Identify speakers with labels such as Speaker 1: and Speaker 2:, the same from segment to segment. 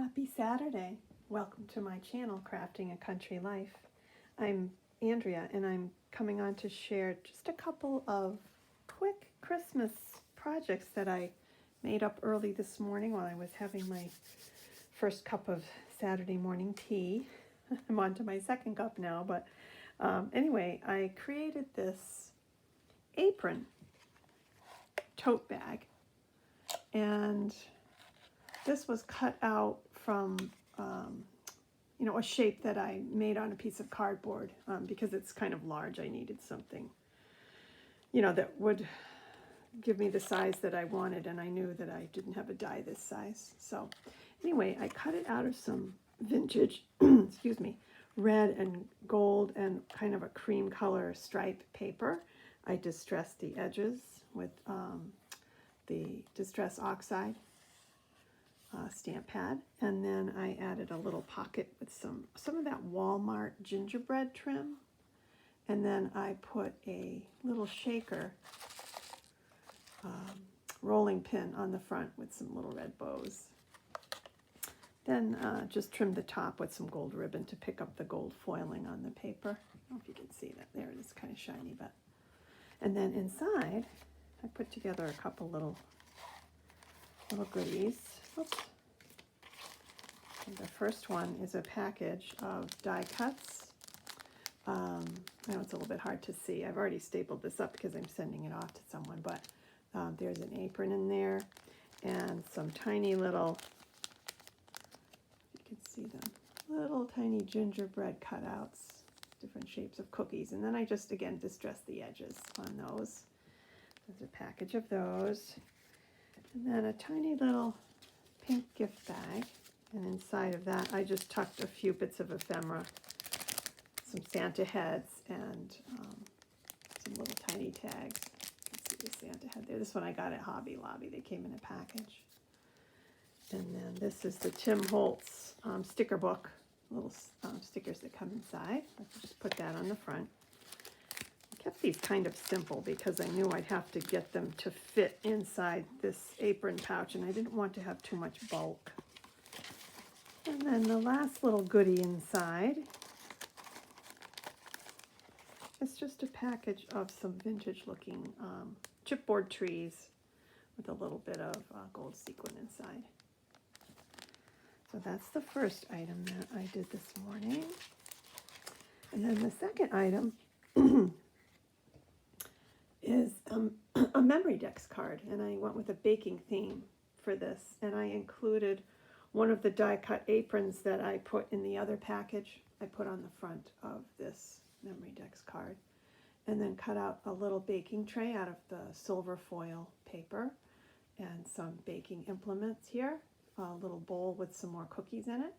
Speaker 1: Happy Saturday. Welcome to my channel, Crafting a Country Life. I'm Andrea and I'm coming on to share just a couple of quick Christmas projects that I made up early this morning while I was having my first cup of Saturday morning tea. I'm on to my second cup now, but anyway, I created this apron tote bag, and this was cut out from a shape that I made on a piece of cardboard because it's kind of large. I needed something that would give me the size that I wanted, and I knew that I didn't have a die this size. So anyway, I cut it out of some vintage excuse me, red and gold and kind of a cream color stripe paper. I distressed the edges with the Distress Oxide stamp pad, and then I added a little pocket with some of that Walmart gingerbread trim, and then I put a little shaker rolling pin on the front with some little red bows. Then just trimmed the top with some gold ribbon to pick up the gold foiling on the paper. I don't know if you can see that. There it is, kind of shiny, but. And then inside, I put together a couple little goodies. Oops. And the first one is a package of die cuts. I know it's a little bit hard to see. I've already stapled this up because I'm sending it off to someone, but there's an apron in there and some tiny little, you can see them, little tiny gingerbread cutouts, different shapes of cookies. And then I just, again, distressed the edges on those. There's a package of those. And then a tiny little pink gift bag. And inside of that, I just tucked a few bits of ephemera, some Santa heads, and some little tiny tags. You can see the Santa head there. This one I got at Hobby Lobby. They came in a package. And then this is the Tim Holtz sticker book, little stickers that come inside. Let's just put that on the front. I kept these kind of simple because I knew I'd have to get them to fit inside this apron pouch, and I didn't want to have too much bulk. And then the last little goodie inside is just a package of some vintage looking chipboard trees with a little bit of gold sequin inside. So that's the first item that I did this morning. And then the second item is a memory decks card, and I went with a baking theme for this, and I included one of the die cut aprons that I put in the other package. I put on the front of this memory decks card, and then cut out a little baking tray out of the silver foil paper and some baking implements here, a little bowl with some more cookies in it,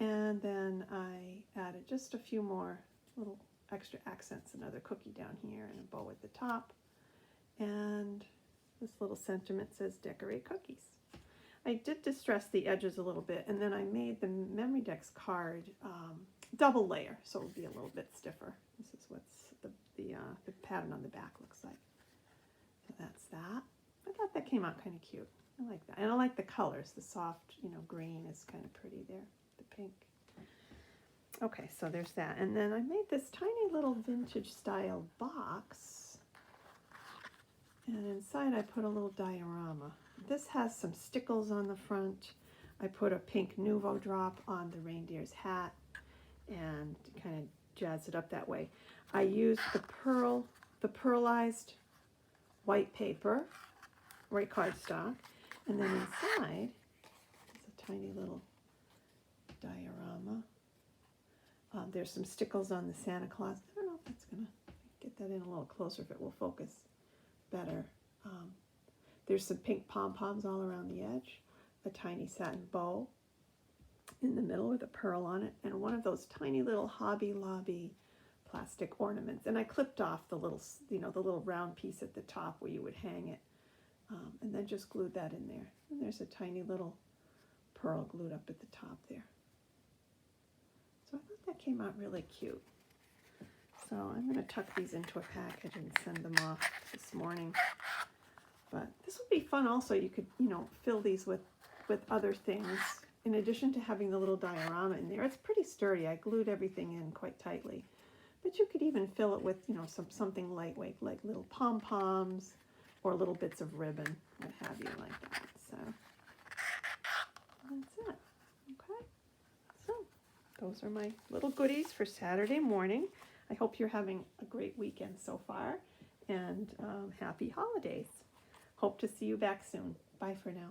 Speaker 1: and then I added just a few more little extra accents, another cookie down here and a bow at the top, and this little sentiment says decorate cookies. I did distress the edges a little bit, and then I made the memory decks card double layer, so it would be a little bit stiffer. This is what the pattern on the back looks like. So that's that. I thought that came out kind of cute. I like that, and I like the colors. The soft, green is kind of pretty there. The pink. Okay, so there's that, and then I made this tiny little vintage style box, and inside I put a little diorama. This has some stickles on the front. I put a pink Nuvo drop on the reindeer's hat and kind of jazz it up that way. I used the pearlized white paper, white cardstock, and then inside is a tiny little diorama. There's some stickles on the Santa Claus. I don't know if that's going to get that in a little closer, if it will focus better. There's some pink pom-poms all around the edge, a tiny satin bow in the middle with a pearl on it, and one of those tiny little Hobby Lobby plastic ornaments. And I clipped off the little, the little round piece at the top where you would hang it, and then just glued that in there. And there's a tiny little pearl glued up at the top there. So I thought that came out really cute. So I'm going to tuck these into a package and send them off this morning. But this would be fun also. You could, fill these with other things in addition to having the little diorama in there, it's pretty sturdy. I glued everything in quite tightly. But you could even fill it with, you know, something lightweight, like little pom-poms or little bits of ribbon, what have you, like that. So that's it. Okay. So those are my little goodies for Saturday morning. I hope you're having a great weekend so far, and happy holidays. Hope to see you back soon. Bye for now.